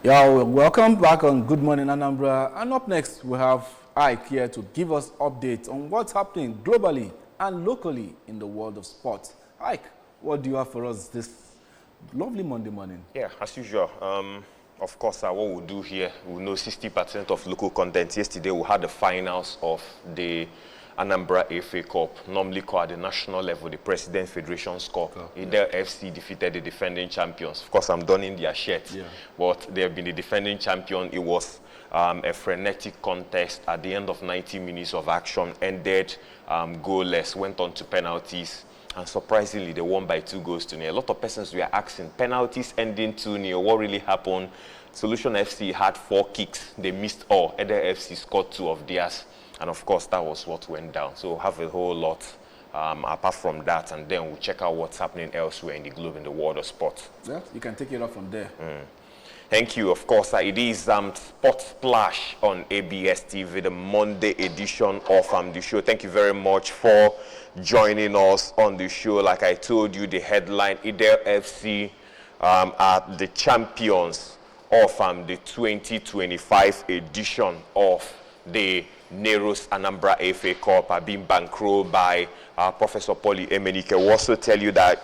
Yeah, welcome back on Good Morning Anambra. And up next, we have Ike here to give us updates on what's happening globally and locally in the world of sports. Ike, what do you have for us this lovely Monday morning? Yeah, as usual. Of course, what we'll do here, we know 60% of local content. Yesterday, we had the finals of the Anambra FA Cup, normally called at the national level, the President Federation's Cup. Idel FC defeated the defending champions. Of course, I'm donning their shirt, but they have been the defending champion. It was a frenetic contest at the end of 90 minutes of action, ended goalless, went on to penalties. And surprisingly, they won by 2-0. A lot of persons were asking, penalties ending 2-0, what really happened? Solution FC had 4 kicks. They missed all. Eder FC scored 2 of theirs. And of course, that was what went down. So we'll have a whole lot apart from that. And then we'll check out what's happening elsewhere in the globe, in the world of sports. Yeah, you can take it up from there. Thank you. Of course, it is Sport Splash on ABS TV, the Monday edition of the show. Thank you very much for joining us on the show. Like I told you, the headline, Idel FC are the champions of the 2025 edition of the Nero's Anambra FA Cup are being bankrolled by Professor Polly Emenike. We'll also tell you that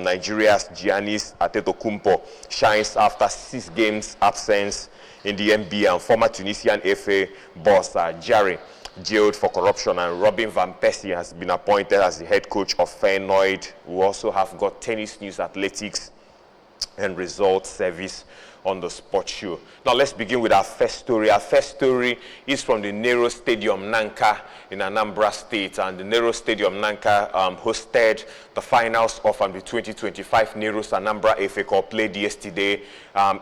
Nigeria's Giannis Antetokounmpo shines after 6 games absence in the NBA, and former Tunisian FA boss Jari jailed for corruption, and Robin Van Persie has been appointed as the head coach of Feyenoord. We also have got tennis news, athletics, and results service on the sports show. Now let's begin with our first story. Our first story is from the Nero Stadium, Nanka, in Anambra State. And the Nero Stadium, Nanka, hosted the finals of the 2025 Nero's Anambra FA Cup, played yesterday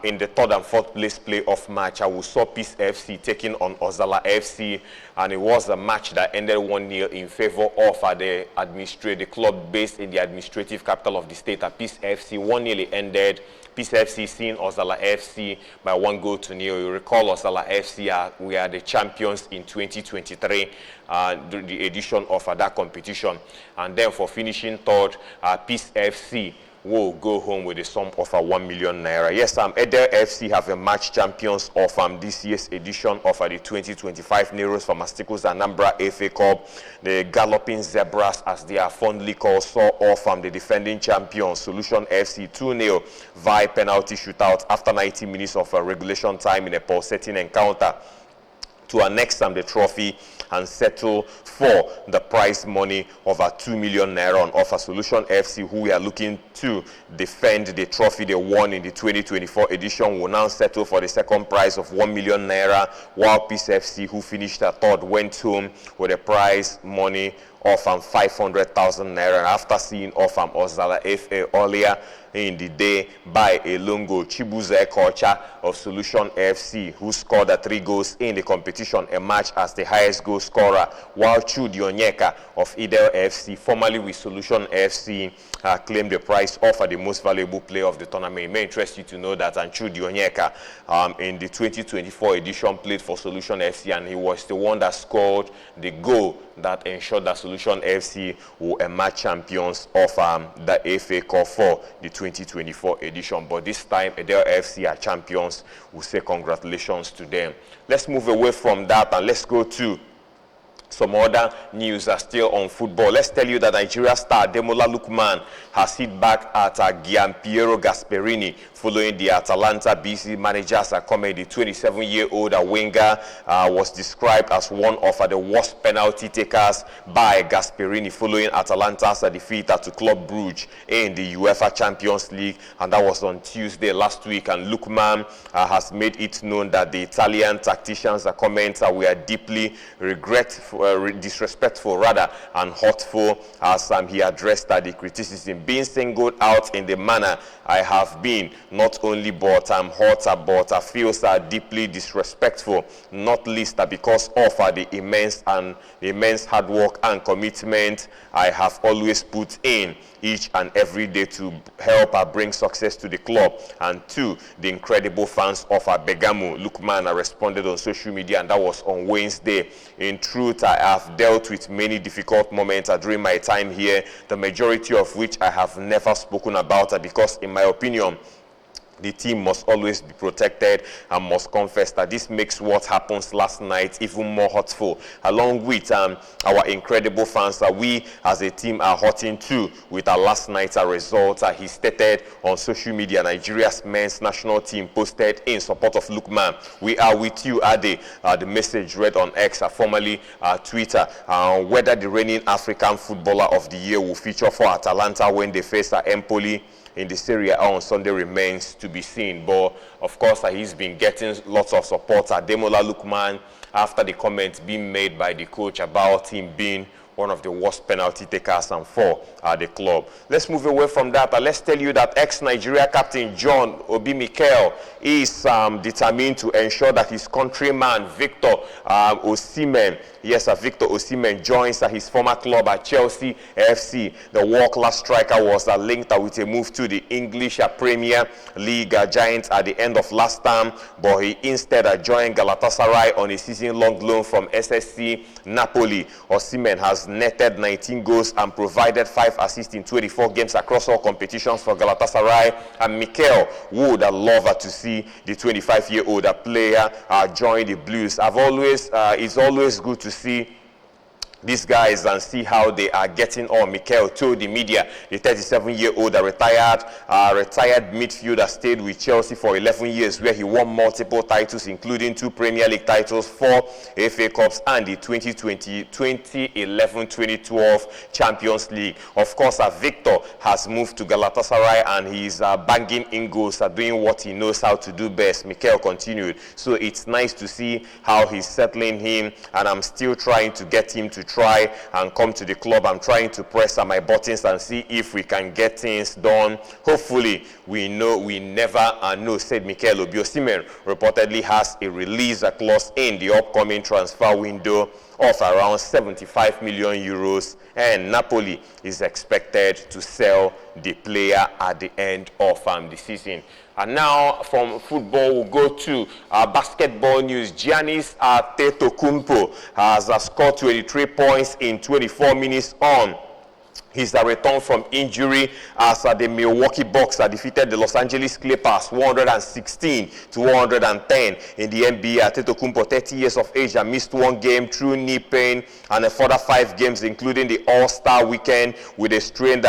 in the 3rd and 4th place playoff match. We saw Peace FC taking on Ozala FC, and it was a match that ended 1-0 in favor of the club based in the administrative capital of the state, Peace FC. 1-0 ended. Peace FC seeing Ozala FC by 1-0. You recall Ozala FC, we are the champions in 2023, the edition of that competition. And then for finishing 3rd, Peace FC will go home with a sum of 1 million naira. Yes, Eder FC have a match champions of this year's edition of the 2025 Nero's Pharmaceuticals Anambra FA Cup. The Galloping Zebras, as they are fondly called, saw off the defending champions Solution FC 2-0 via penalty shootout after 90 minutes of regulation time in a pulsating encounter to annex the trophy and settle for the prize money of 2 million naira on offer. Solution FC, who we are looking to defend the trophy they won in the 2024 edition, will now settle for the second prize of 1 million naira, while Peace FC, who finished 3rd, went home with a prize money of 500,000 naira. After seeing off Ozala FA earlier in the day by a Lungo Chibuze Kocha of Solution FC, who scored 3 goals in the competition, emerged as the highest goal scorer, while Chudi Onyeka of Idel FC, formerly with Solution FC, claimed the prize of the most valuable player of the tournament. It may interest you to know that Chudi Onyeka in the 2024 edition played for Solution FC, and he was the one that scored the goal that ensured that Solution FC will emerge champions of the FA Cup for the 2024 edition. But this time, Idel FC are champions. We'll say congratulations to them. Let's move away from that and let's go to some other news are still on football. Let's tell you that Nigeria star Demola Lookman has hit back at Gianpiero Gasperini following the Atalanta BC manager's comment. The 27-year-old winger was described as one of the worst penalty takers by Gasperini following Atalanta's defeat to Club Brugge in the UEFA Champions League, and that was on Tuesday last week. And Lookman has made it known that the Italian tactician's comments were deeply disrespectful rather, and hurtful as he addressed the criticism. Being singled out in the manner I have been, not only but hurt, but feels deeply disrespectful, not least because of the immense hard work and commitment I have always put in each and every day to help bring success to the club and to the incredible fans of Bergamo. Lookman responded on social media, and that was on Wednesday. In truth, I have dealt with many difficult moments during my time here, the majority of which I have never spoken about because, in my opinion, The team must always be protected and must confess that this makes what happens last night even more hurtful. Along with our incredible fans, that we as a team are hurting too with our last night's result. He stated on social media. Nigeria's men's national team posted in support of Lookman. We are with you, Ade. The message read on X, formerly Twitter. Whether the reigning African Footballer of the Year will feature for Atalanta when they face Empoli in the Serie A on Sunday remains to be seen. But of course, he's been getting lots of support. Demola Lookman, after the comments being made by the coach about him being one of the worst penalty takers and for the club. Let's move away from that. Let's tell you that ex-Nigeria captain John Obi Mikel is determined to ensure that his countryman Victor Osimhen, Victor Osimhen joins his former club at Chelsea FC. The world-class striker was linked with a move to the English Premier League Giants at the end of last term, but he instead joined Galatasaray on a season-long loan from SSC Napoli. Osimhen has netted 19 goals and provided 5 assists in 24 games across all competitions for Galatasaray, and Mikel would love to see the 25-year-old player join the Blues. It's always good to see these guys and see how they are getting on. Mikel told the media the 37-year-old retired midfielder stayed with Chelsea for 11 years, where he won multiple titles, including 2 Premier League titles, 4 FA Cups, and the 2011-2012 Champions League. Of course, Victor has moved to Galatasaray and he's banging in goals, doing what he knows how to do best. Mikel continued. So it's nice to see how he's settling in, and I'm still trying to get him to try and come to the club. I'm trying to press on my buttons and see if we can get things done. Hopefully, we never know, said Mikel. Obi Osimhen reportedly has a release clause in the upcoming transfer window of around 75 million euros, and Napoli is expected to sell the player at the end of the season. And now from football, we'll go to basketball news. Giannis Antetokounmpo has scored 23 points in 24 minutes on his return from injury as the Milwaukee Bucks defeated the Los Angeles Clippers 116-110 in the NBA. Antetokounmpo, 30 years of age, missed 1 game through knee pain and a further 5 games, including the All-Star weekend, with a strained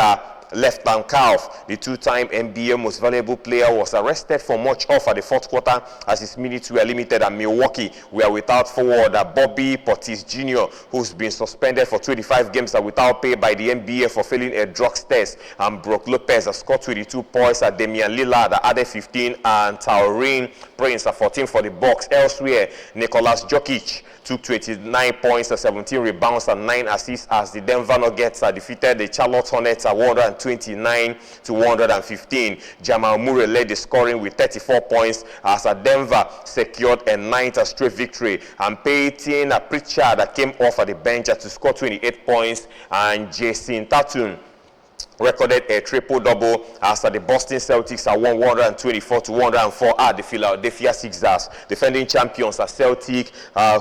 left hand calf. The 2-time NBA most valuable player was arrested for much of the fourth quarter as his minutes were limited, and Milwaukee were without forward Bobby Portis Jr., who's been suspended for 25 games without pay by the NBA for failing a drugs test, and Brook Lopez scored 22 points. Damian Lillard added 15, and Taurean Prince 14 for the Bucks. Elsewhere, Nikolas Jokic took 29 points, 17 rebounds, and 9 assists as the Denver Nuggets defeated the Charlotte Hornets 129-115. Jamal Murray led the scoring with 34 points as Denver secured a 9th straight victory, and Peyton Pritchard came off the bench to score 28 points, and Jason Tatum recorded a triple-double as the Boston Celtics won 124-104 at the Philadelphia Sixers. Defending champions Celtic,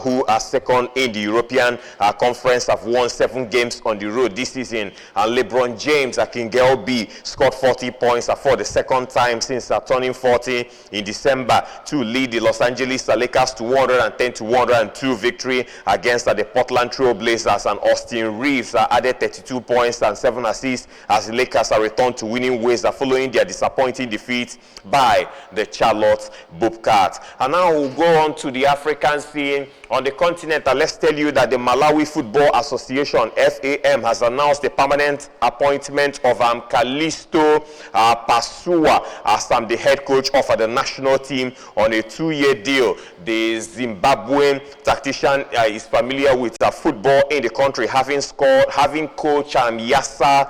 who are second in the European Conference, have won 7 games on the road this season. And LeBron James, King B, scored 40 points for the second time since turning 40 in December to lead the Los Angeles Lakers to 110-102 victory against the Portland Trail Blazers. And Austin Reeves added 32 points and 7 assists as the Lakers are returned to winning ways following their disappointing defeat by the Charlotte Bobcats. And now we'll go on to the African scene. On the continent, let's tell you that the Malawi Football Association, FAM, has announced the permanent appointment of Kalisto Pasua as the head coach of the national team on a 2-year deal. The Zimbabwean tactician is familiar with football in the country, having coached Yasa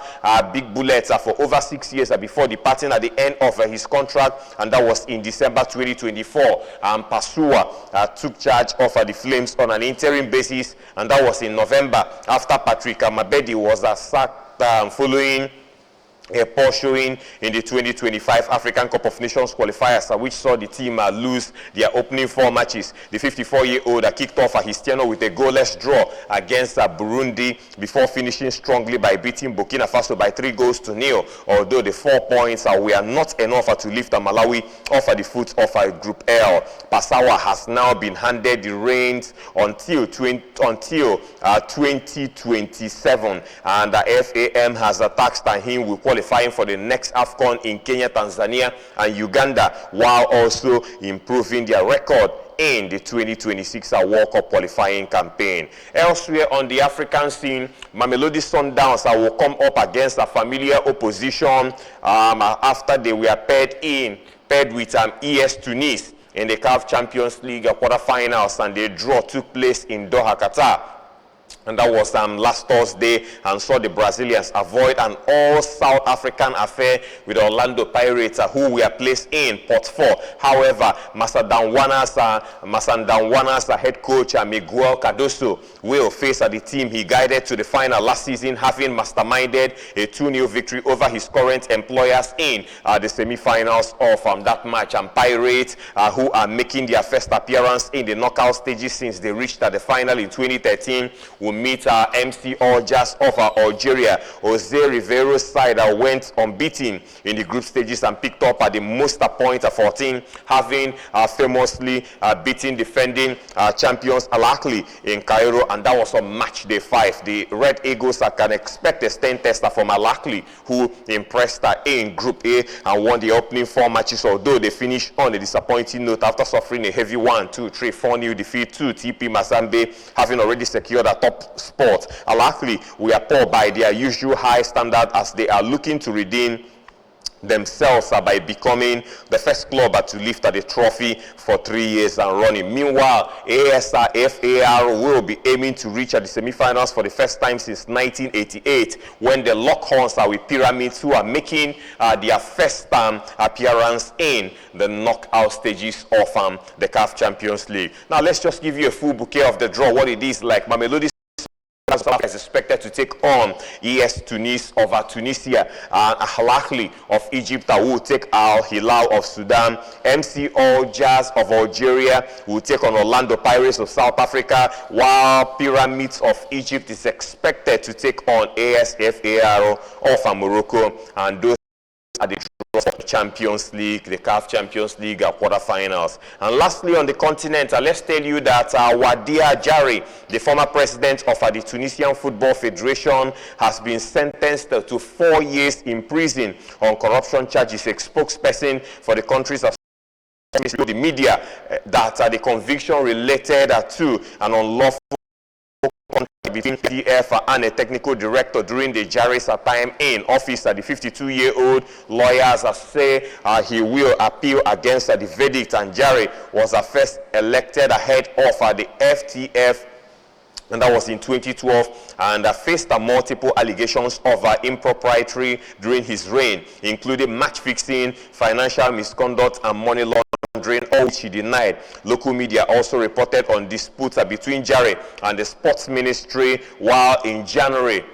Big Bullets for over 6 years before departing at the end of his contract, and that was in December 2024. Pasua took charge of the Flames on an interim basis, and that was in November after Patrick Mabedi was sacked following a poor showing in the 2025 African Cup of Nations qualifiers, which saw the team lose their opening 4 matches. The 54-year-old kicked off his tenure with a goalless draw against Burundi before finishing strongly by beating Burkina Faso by 3-0. Although the 4 points were not enough to lift Malawi off the foot of Group L. Passawa has now been handed the reins until 2027, and the FAM has tasked him with qualifying for the next AFCON in Kenya, Tanzania, and Uganda, while also improving their record in the 2026 World Cup qualifying campaign. Elsewhere on the African scene, Mamelodi Sundowns will come up against a familiar opposition after they were paired with ES Tunis in the CAF Champions League quarterfinals, and the draw took place in Doha, Qatar. And that was last Thursday, and saw the Brazilians avoid an all-South African affair with Orlando Pirates, who were placed in Pot 4. However, Masandawana's head coach Miguel Cardoso will face the team he guided to the final last season, having masterminded a 2-0 victory over his current employers in the semi-finals of that match. And Pirates, who are making their first appearance in the knockout stages since they reached the final in 2013, will meet MC Jazz of Algeria. Jose Rivero's side went unbeaten in the group stages and picked up the most points, 14, having famously beaten defending champions Al Ahly in Cairo, and that was on match day 5. The Red Eagles can expect a stern tester from Al Ahly, who impressed in Group A and won the opening 4 matches, although they finished on a disappointing note after suffering a heavy 4-0 defeat to TP Mazembe, having already secured a top spot. Al Ahly were poor by their usual high standard, as they are looking to redeem themselves by becoming the first club to lift the trophy for 3 years and running. Meanwhile, ASFAR will be aiming to reach the semi-finals for the first time since 1988, when the Lockhorns are with Pyramids, who are making their first appearance in the knockout stages of the CAF Champions League. Now, let's just give you a full bouquet of the draw, what it is like. Mamelodi is expected to take on ES Tunis of Tunisia, and Al Ahly of Egypt will take Al Hilal of Sudan. MCO Jazz of Algeria will take on Orlando Pirates of South Africa, while Pyramids of Egypt is expected to take on ASFAR of Morocco, and those are the draws for the Champions League, the CAF Champions League quarterfinals. And lastly, on the continent, let's tell you that Wadia Jari, the former president of the Tunisian Football Federation, has been sentenced to 4 years in prison on corruption charges. A spokesperson for the country's the media that the conviction related to an unlawful between PF and a technical director during the Jari's time in office. The 52-year-old lawyers say he will appeal against the verdict, and Jari was first elected head of the FTF, and that was in 2012, and faced multiple allegations of impropriety during his reign, including match fixing, financial misconduct, and money laundering, all which he denied. Local media also reported on disputes between Jari and the sports ministry, while in January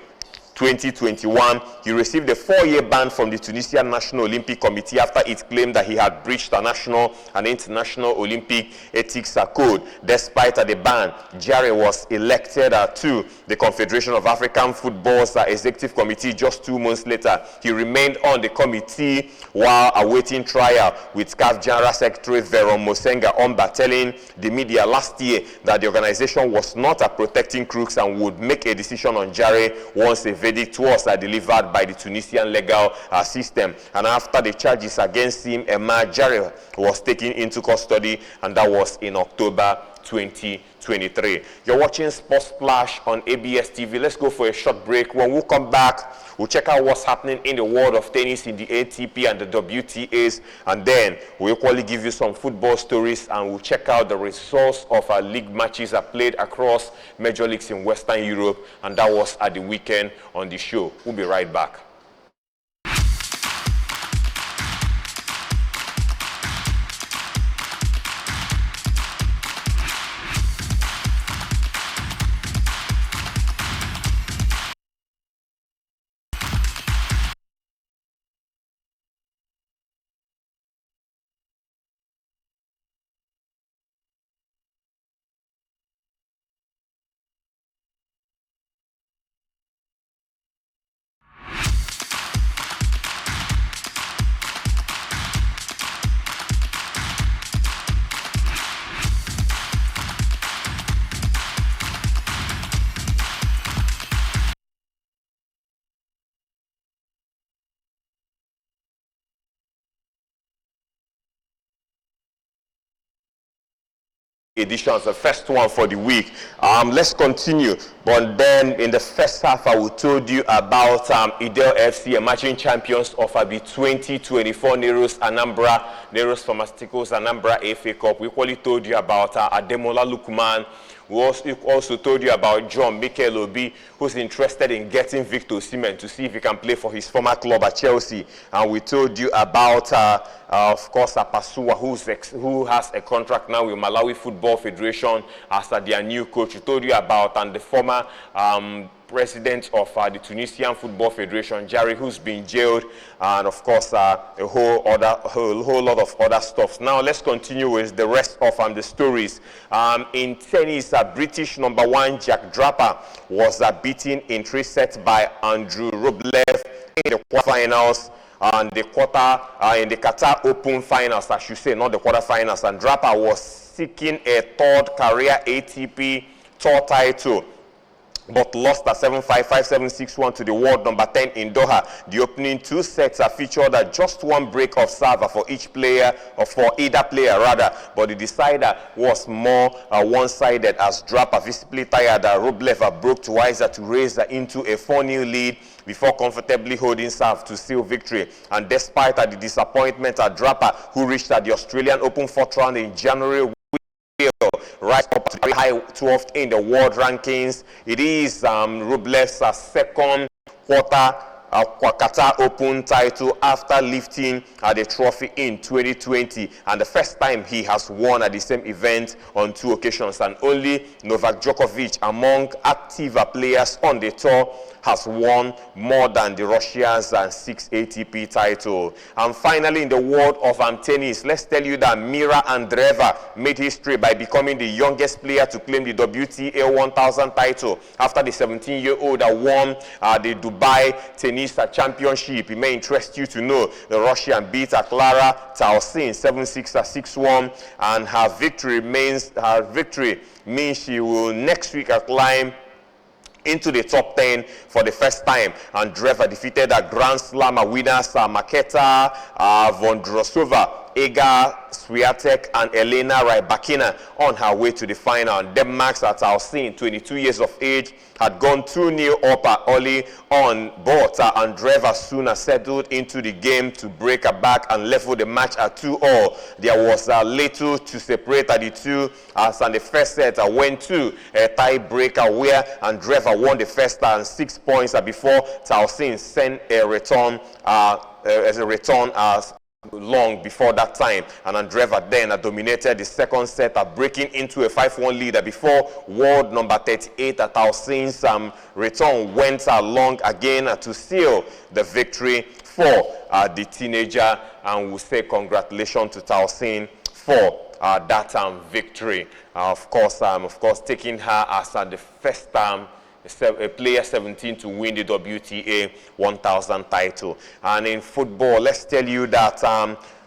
2021, he received a 4-year ban from the Tunisian National Olympic Committee after it claimed that he had breached the national and international Olympic ethics code. Despite the ban, Jari was elected to the Confederation of African Football's Executive Committee just 2 months later. He remained on the committee while awaiting trial, with CAF General Secretary Veron Mosenga Omba telling the media last year that the organization was not protecting crooks and would make a decision on Jari once a verdict was delivered by the Tunisian legal system. And after the charges against him, Jari was taken into custody, and that was in October 2023. You're watching Sports Splash on ABS TV. Let's go for a short break. When we come back, we'll check out what's happening in the world of tennis in the ATP and the WTAs, and then we'll equally give you some football stories, and we'll check out the results of our league matches played across major leagues in Western Europe, and that was at the weekend on the show. We'll be right back. editions, the first one for the week. Let's continue. But then in the first half, I will told you about Idel FC, emerging champions of the 2024 Neros Pharmaceuticals Anambra FA Cup. We equally told you about Ademola Lukman. We also told you about John Mikel Obi, who's interested in getting Victor Osimhen to see if he can play for his former club at Chelsea. And we told you about, of course, Pasua, who has a contract now with Malawi Football Federation as their new coach. We told you about the former president of the Tunisian Football Federation, Jari, who's been jailed, and of course a whole lot of other stuff. Now let's continue with the rest of the stories. In tennis, British #1 Jack Draper was beaten in 3 sets by Andrew Rublev in the quarterfinals. And the in the Qatar Open finals, I should say, not the quarterfinals. And Draper was seeking a 3rd career ATP Tour title, but lost at 7-5, 5-7, 6-1 to the world number 10 in Doha. The opening 2 sets are featured just 1 break of serve for each player, or for either player rather, but the decider was more one-sided as Draper, visibly tired, Rublev broke twice to raise into a 4-0 lead before comfortably holding serve to seal victory. And despite the disappointment, Draper, who reached the Australian Open 4th round in January, right up to the high 12th in the world rankings. It is Rublev's second Qatar Open title after lifting the trophy in 2020, and the first time he has won at the same event on 2 occasions. And only Novak Djokovic among active players on the tour has won more than the Russians 6 ATP title. And finally, in the world of tennis, let's tell you that Mira Andreeva made history by becoming the youngest player to claim the WTA 1000 title after the 17-year-old won the Dubai Tennis Championship. It may interest you to know the Russian beat Clara Tausin 7-6, 6-1, and her victory means she will next week climb into the top 10 for the first time. And Andreeva defeated Grand Slam winners Marketa Vondrousova, Iga Swiatek, and Elena Rybakina on her way to the final. Denmark's Tausin, 22 years of age, had gone 2-0 up early on, but Andreeva soon settled into the game to break her back and level the match at 2-all. There was little to separate the two, as in the first set went to a tie-breaker where Andreeva won the first 6 points before Tausin sent a return as long before that time, and Andreeva then dominated the second set, breaking into a 5-1 lead before world number 38 Tausin's return went long again to seal the victory for the teenager. And we'll say congratulations to Tausin for that victory. Of course, taking her as the first a player 17 to win the WTA 1000 title. And in football, let's tell you that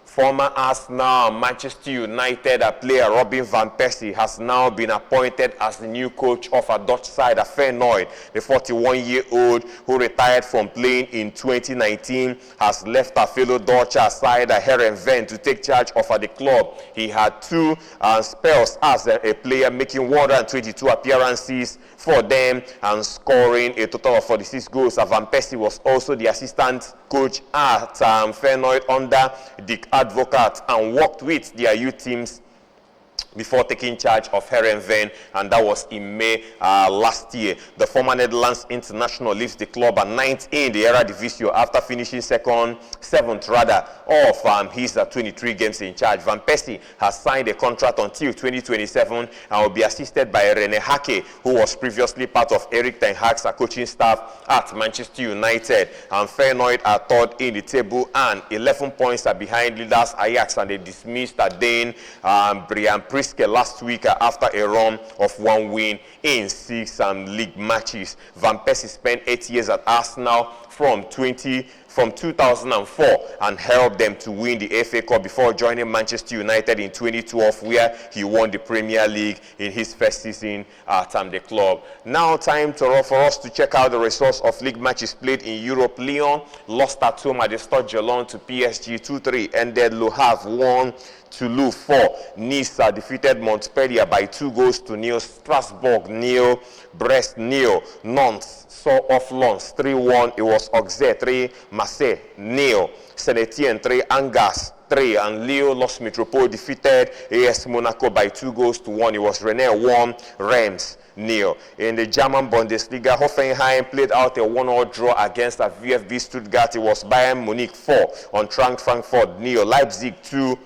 former Arsenal, Manchester United player Robin van Persie has now been appointed as the new coach of a Dutch side, Feyenoord. The 41-year-old, who retired from playing in 2019, has left a fellow Dutch side, Heerenveen, to take charge of the club. He had 2 spells as a player, making 122 appearances for them and scoring a total of 46 goals. Van Persie was also the assistant coach at Feyenoord under Dick Advocaat and worked with their youth teams before taking charge of Heerenveen, and that was in May last year. The former Netherlands international leaves the club at 9th in the Eredivisie after finishing 7th of his 23 games in charge. Van Persie has signed a contract until 2027 and will be assisted by Rene Hake, who was previously part of Erik ten Hag's coaching staff at Manchester United. And Feyenoord are 3rd in the table and 11 points behind leaders Ajax, and they dismissed Dane Brian Priske last week after a run of 1 win in 6 league matches. Van Persie spent 8 years at Arsenal from 20 from 2004 and helped them to win the FA Cup before joining Manchester United in 2012, where he won the Premier League in his first season at the club. Now time for us to check out the results of league matches played in Europe. Lyon lost at home at the Stade Jalon to PSG 2-3, ended Le Havre 1, Toulouse 4. Nice defeated Montpellier by 2-0. Strasbourg 0, Brest 0. Nantes saw off Lens 3-1. It was Auxerre 3, Marseille 0. Saint-Etienne 3, Angers 3, and Lille lost. Metropole defeated AS Monaco by 2-1. It was Rennes 1, Reims 0. In the German Bundesliga, Hoffenheim played out a 1-1 draw against VfB Stuttgart. It was Bayern Munich 4, Eintracht Frankfurt 0, Leipzig 2,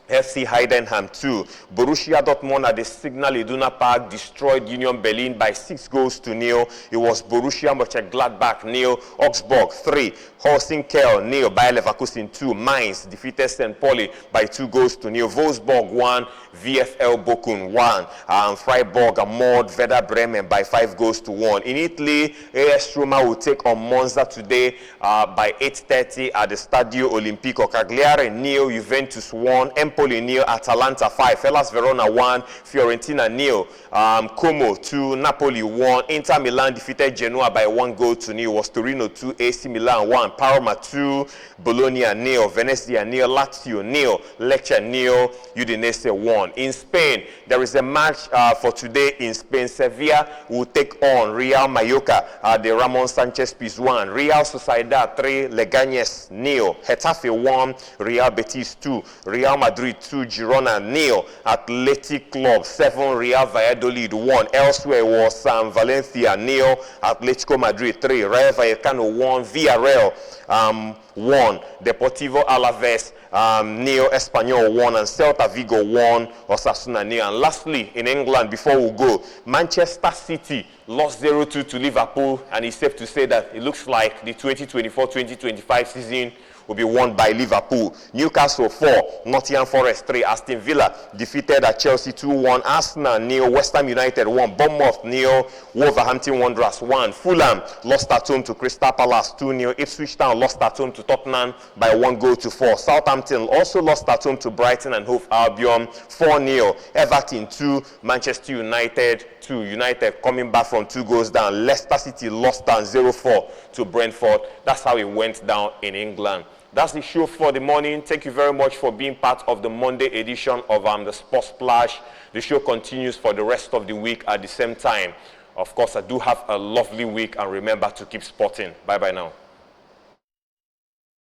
FC Heidenheim 2. Borussia Dortmund at the Signal Iduna Park destroyed Union Berlin by 6-0. It was Borussia Mönchengladbach 0, Augsburg 3, Holstein Kiel 0, Bayer Leverkusen 2. Mainz defeated St. Pauli by 2-0. Wolfsburg 1, VfL Bochum 1. Freiburg mauled Werder Bremen by 5-1. In Italy, AS Roma will take on Monza today by 8:30 at the Stadio Olimpico. Cagliari 0, Juventus 1, Empoli 0, Atalanta 5, Hellas Verona 1, Fiorentina 0, Como 2, Napoli 1. Inter Milan defeated Genoa by 1-0. It was Torino 2, AC Milan 1, Parma 2, Bologna 0, Venezia 0, Lazio 0, Lecce 0, Udinese 1. In Spain, there is a match for today in Spain. Sevilla will take on Real Mallorca at the Ramon Sanchez Pizjuan. Real Sociedad 3, Leganés 0, Getafe 1, Real Betis 2, Real Madrid 2, Girona 0, Athletic Club 7, Real Valladolid 1. Elsewhere was Valencia 0, Atletico Madrid 3, Rayo Vallecano 1, Villarreal 1, Deportivo Alaves 0, Espanyol 1, and Celta Vigo 1, Osasuna 0. And lastly, in England, before we go, Manchester City lost 0-2 to Liverpool, and it's safe to say that it looks like the 2024-2025 season will be won by Liverpool. Newcastle 4, Nottingham Forest 3, Aston Villa defeated at Chelsea 2-1, Arsenal 0, West Ham United 1, Bournemouth 0, Wolverhampton Wanderers 1, Fulham lost at home to Crystal Palace 2-0, Ipswich Town lost at home to Tottenham by 1-4, Southampton also lost at home to Brighton and Hove Albion 4-0, Everton 2, Manchester United 2, United coming back from 2 goals down. Leicester City lost down 0-4 to Brentford. That's how it went down in England. That's the show for the morning. Thank you very much for being part of the Monday edition of the Sports Splash. The show continues for the rest of the week at the same time. Of course, I do have a lovely week, and remember to keep sporting. Bye-bye now.